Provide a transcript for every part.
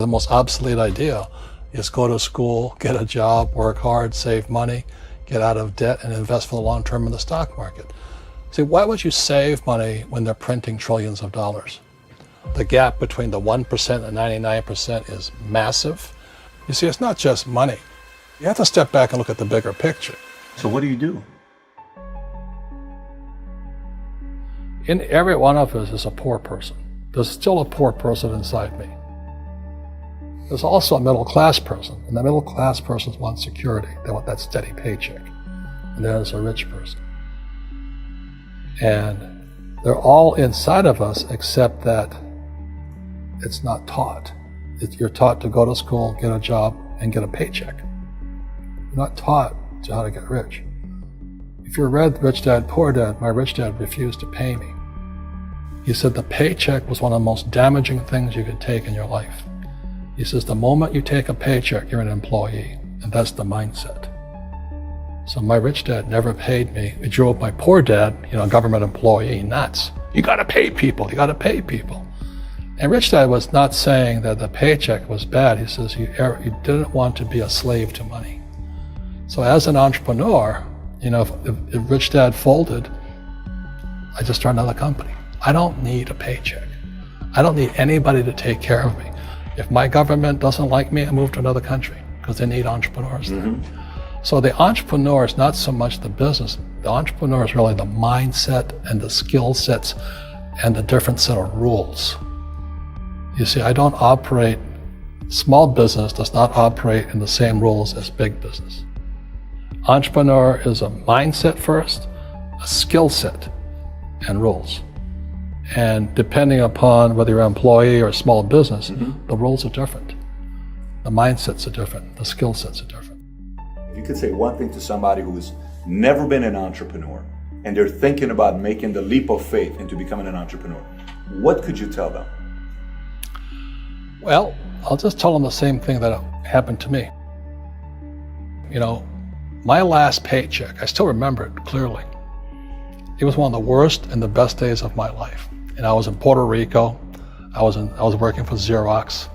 The most obsolete idea is go to school, get a job, work hard, save money, get out of debt, and invest for the long term in the stock market. See, why would you save money when they're printing trillions of dollars? The gap between the 1% and 99% is massive. You see, it's not just money. You have to step back and look at the bigger picture. So what do you do? In every one of us is a poor person. There's still a poor person inside me. There's also a middle class person, and the middle class person wants security. They want that steady paycheck. And there's a rich person. And they're all inside of us, except that it's not taught. You're taught to go to school, get a job, and get a paycheck. You're not taught to how to get rich. If you read Rich Dad, Poor Dad, my rich dad refused to pay me. He said the paycheck was one of the most damaging things you could take in your life. He says the moment you take a paycheck, you're an employee, and that's the mindset. So my rich dad never paid me. It drove my poor dad, government employee, nuts. You gotta pay people, you gotta pay people. And rich dad was not saying that the paycheck was bad. He says you didn't want to be a slave to money. So as an entrepreneur, if rich dad folded, I just started another company. I don't need a paycheck. I don't need anybody to take care of me. If my government doesn't like me, I move to another country because they need entrepreneurs there. So the entrepreneur is not so much the business. The entrepreneur is really the mindset and the skill sets and the different set of rules. You see, small business does not operate in the same rules as big business. Entrepreneur is a mindset first, a skill set, and rules. And depending upon whether you're an employee or a small business, the rules are different. The mindsets are different. The skill sets are different. If you could say one thing to somebody who's never been an entrepreneur and they're thinking about making the leap of faith into becoming an entrepreneur, what could you tell them? Well, I'll just tell them the same thing that happened to me. My last paycheck, I still remember it clearly. It was one of the worst and the best days of my life. And I was in Puerto Rico. I was working for Xerox,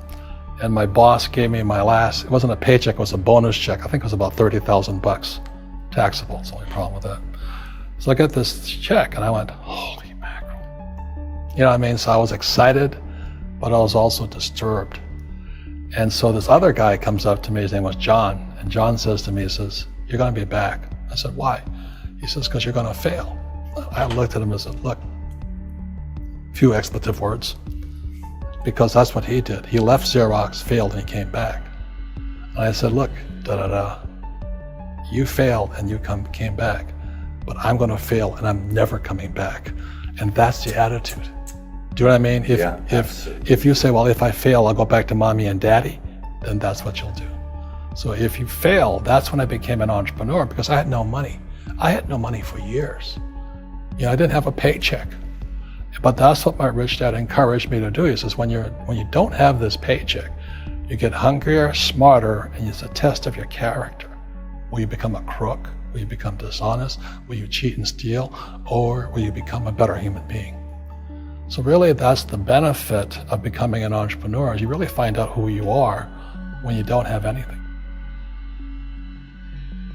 and my boss gave me it wasn't a paycheck, it was a bonus check. I think it was about $30,000 taxable. It's the only problem with that. So I get this check and I went, holy mackerel. So I was excited, but I was also disturbed. And so this other guy comes up to me, his name was John, and John says to me, he says, you're gonna be back. I said, why? He says, because you're gonna fail. I looked at him and said, look, few expletive words, because that's what he did. He left Xerox, failed, and he came back. And I said, look, you failed and you came back, but I'm gonna fail and I'm never coming back. And that's the attitude. Do you know what I mean? If you say, well, if I fail, I'll go back to mommy and daddy, then that's what you'll do. So if you fail, that's when I became an entrepreneur, because I had no money. I had no money for years. I didn't have a paycheck. But that's what my rich dad encouraged me to do. He says, when you don't have this paycheck, you get hungrier, smarter, and it's a test of your character. Will you become a crook? Will you become dishonest? Will you cheat and steal? Or will you become a better human being? So really, that's the benefit of becoming an entrepreneur, is you really find out who you are when you don't have anything.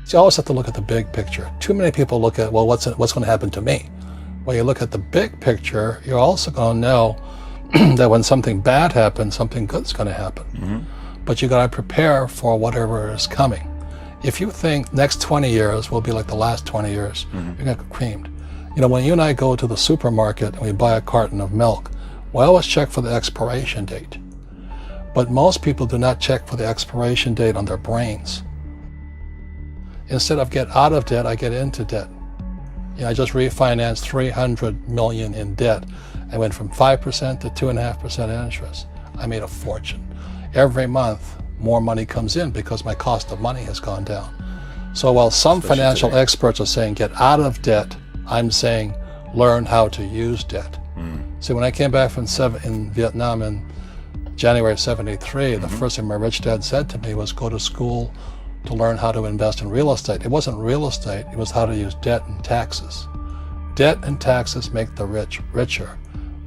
So you always have to look at the big picture. Too many people look at, well, what's going to happen to me? When you look at the big picture, you're also going to know that when something bad happens, something good's going to happen. But you got to prepare for whatever is coming. If you think next 20 years will be like the last 20 years, you're going to get creamed. When you and I go to the supermarket and we buy a carton of milk, we always check for the expiration date. But most people do not check for the expiration date on their brains. Instead of get out of debt, I get into debt. I just refinanced $300 million in debt. I went from 5% to 2.5% interest. I made a fortune. Every month, more money comes in because my cost of money has gone down. So while some financial experts are saying get out of debt, I'm saying learn how to use debt. See, when I came back from in Vietnam in January of '73, the first thing my rich dad said to me was go to school to learn how to invest in real estate. It wasn't real estate, it was how to use debt and taxes. Debt and taxes make the rich richer.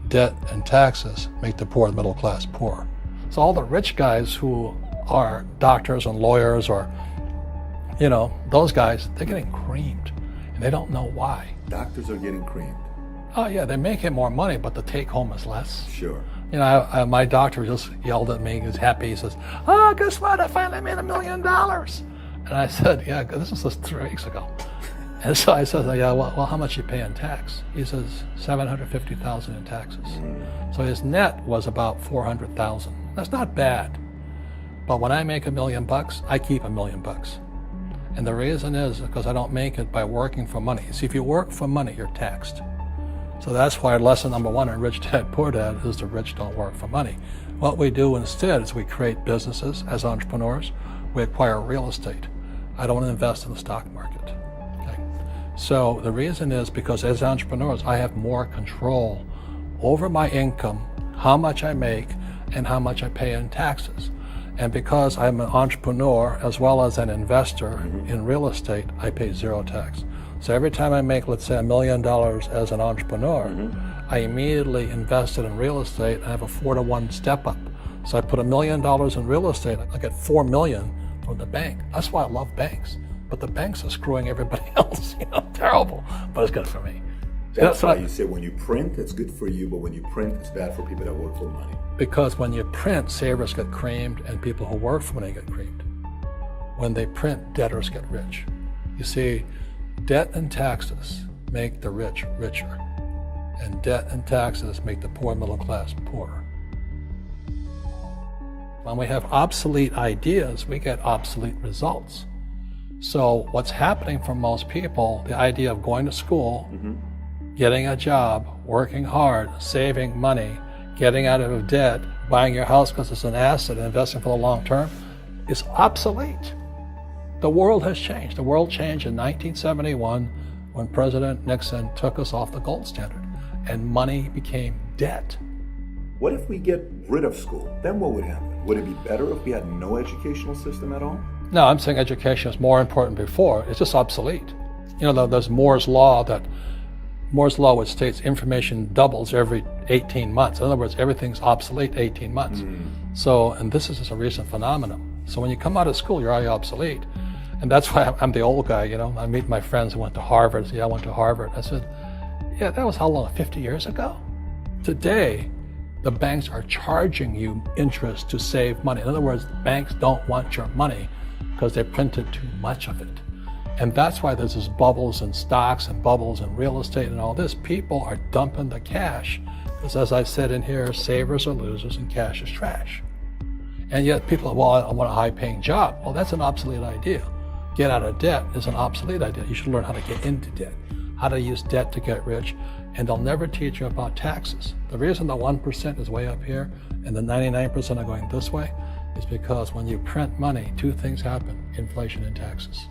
Debt and taxes make the poor, middle class, poor. So all the rich guys who are doctors and lawyers or, those guys, they're getting creamed and they don't know why. Doctors are getting creamed. Oh yeah, they're making more money, but the take home is less. Sure. My doctor just yelled at me. He was happy. He says, "Oh, guess what? I finally made $1 million." And I said, "Yeah, this was just 3 weeks ago." And so I said, "Yeah, well, how much you pay in tax?" He says, $750,000 in taxes. So his net was about $400,000. That's not bad. But when I make $1 million, I keep $1 million. And the reason is because I don't make it by working for money. See, if you work for money, you're taxed. So that's why lesson number 1 in Rich Dad Poor Dad is the rich don't work for money. What we do instead is we create businesses as entrepreneurs. We acquire real estate. I don't invest in the stock market. Okay? So the reason is because as entrepreneurs, I have more control over my income, how much I make, and how much I pay in taxes. And because I'm an entrepreneur as well as an investor in real estate, I pay 0 tax. So every time I make, let's say, $1 million as an entrepreneur, I immediately invested in real estate and I have a 4-to-1 step up. So I put $1 million in real estate, I get $4 million from the bank. That's why I love banks. But the banks are screwing everybody else, terrible, but it's good for me. That's why you say when you print, it's good for you, but when you print, it's bad for people that work for money. Because when you print, savers get creamed and people who work for money get creamed. When they print, debtors get rich. You see, debt and taxes make the rich richer, and debt and taxes make the poor middle class poorer. When we have obsolete ideas, we get obsolete results. So what's happening for most people, the idea of going to school, getting a job, working hard, saving money, getting out of debt, buying your house because it's an asset, and investing for the long term, is obsolete. The world has changed. The world changed in 1971 when President Nixon took us off the gold standard and money became debt. What if we get rid of school? Then what would happen? Would it be better if we had no educational system at all? No, I'm saying education is more important before. It's just obsolete. There's Moore's Law which states information doubles every 18 months. In other words, everything's obsolete 18 months. So, and this is just a recent phenomenon. So when you come out of school, you're already obsolete. And that's why I'm the old guy, I meet my friends who went to Harvard. I went to Harvard. I said, yeah, that was how long, 50 years ago? Today, the banks are charging you interest to save money. In other words, banks don't want your money because they printed too much of it. And that's why there's this bubbles in stocks and bubbles in real estate and all this. People are dumping the cash because, as I said in here, savers are losers and cash is trash. And yet people are, well, I want a high-paying job. Well, that's an obsolete idea. Get out of debt is an obsolete idea. You should learn how to get into debt, how to use debt to get rich, and they'll never teach you about taxes. The reason the 1% is way up here and the 99% are going this way is because when you print money, 2 things happen: inflation and taxes.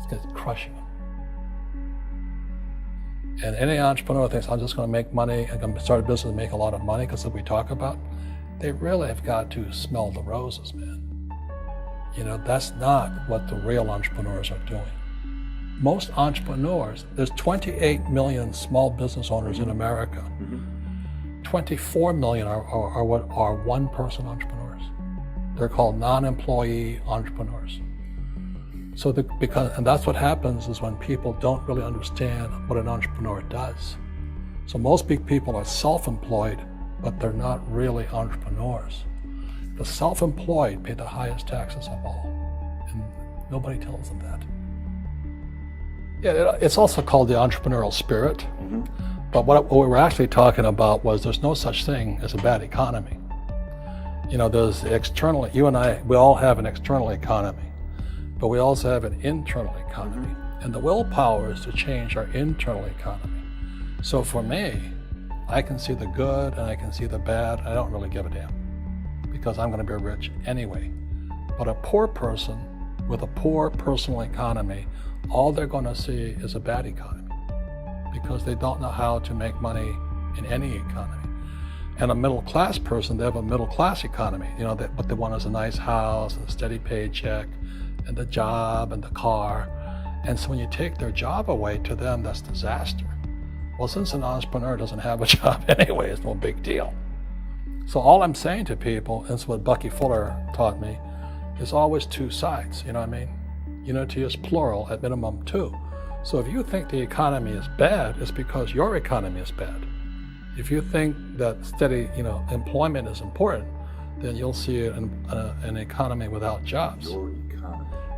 It's crushing them. And any entrepreneur thinks, I'm just going to make money and going to start a business and make a lot of money because of what we talk about. They really have got to smell the roses, man. That's not what the real entrepreneurs are doing. Most entrepreneurs, there's 28 million small business owners in America. 24 million are what are one-person entrepreneurs. They're called non-employee entrepreneurs. So and that's what happens is when people don't really understand what an entrepreneur does. So most big people are self-employed, but they're not really entrepreneurs. The self-employed pay the highest taxes of all, and nobody tells them that. Yeah, it's also called the entrepreneurial spirit, but what we were actually talking about was there's no such thing as a bad economy. There's external, you and I, we all have an external economy, but we also have an internal economy, and the willpower is to change our internal economy. So for me, I can see the good and I can see the bad. I don't really give a damn because I'm going to be rich anyway. But a poor person with a poor personal economy, all they're going to see is a bad economy because they don't know how to make money in any economy. And a middle class person, they have a middle class economy. What they want is a nice house and a steady paycheck and the job and the car. And so when you take their job away, to them, that's disaster. Well, since an entrepreneur doesn't have a job anyway, it's no big deal. So all I'm saying to people, and it's what Bucky Fuller taught me, is always two sides, you know what I mean? Unity is plural, at minimum two. So if you think the economy is bad, it's because your economy is bad. If you think that steady, employment is important, then you'll see an economy without jobs.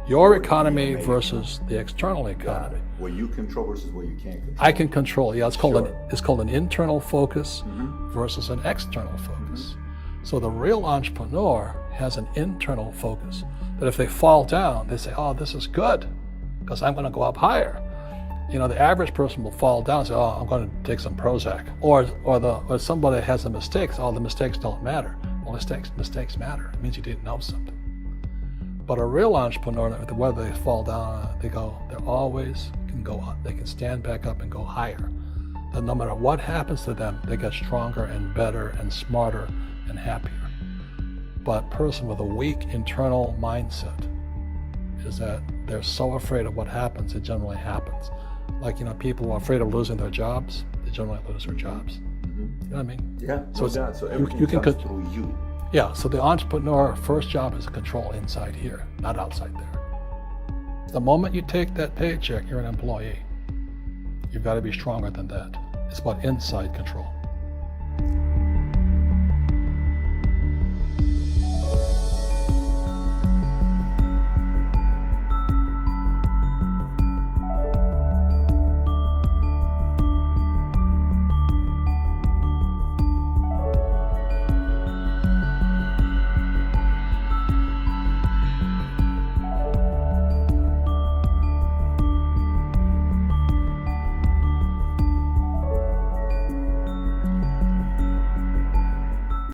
Your economy versus the external economy. What you control versus what you can't control. I can control. Yeah, it's called an internal focus versus an external focus. So the real entrepreneur has an internal focus. That if they fall down, they say, "Oh, this is good, because I'm going to go up higher." The average person will fall down and say, "Oh, I'm going to take some Prozac," or somebody has a mistake. "Oh, the mistakes don't matter." Well, mistakes matter. It means you didn't know something. But a real entrepreneur, whether they fall down, they always can go up. They can stand back up and go higher. And no matter what happens to them, they get stronger and better and smarter and happier. But a person with a weak internal mindset is that they're so afraid of what happens, it generally happens. Like, people who are afraid of losing their jobs, they generally lose their jobs. You know what I mean? Yeah, so everything comes through you. Yeah, so the entrepreneur first job is to control inside here, not outside there. The moment you take that paycheck, you're an employee. You've got to be stronger than that. It's about inside control.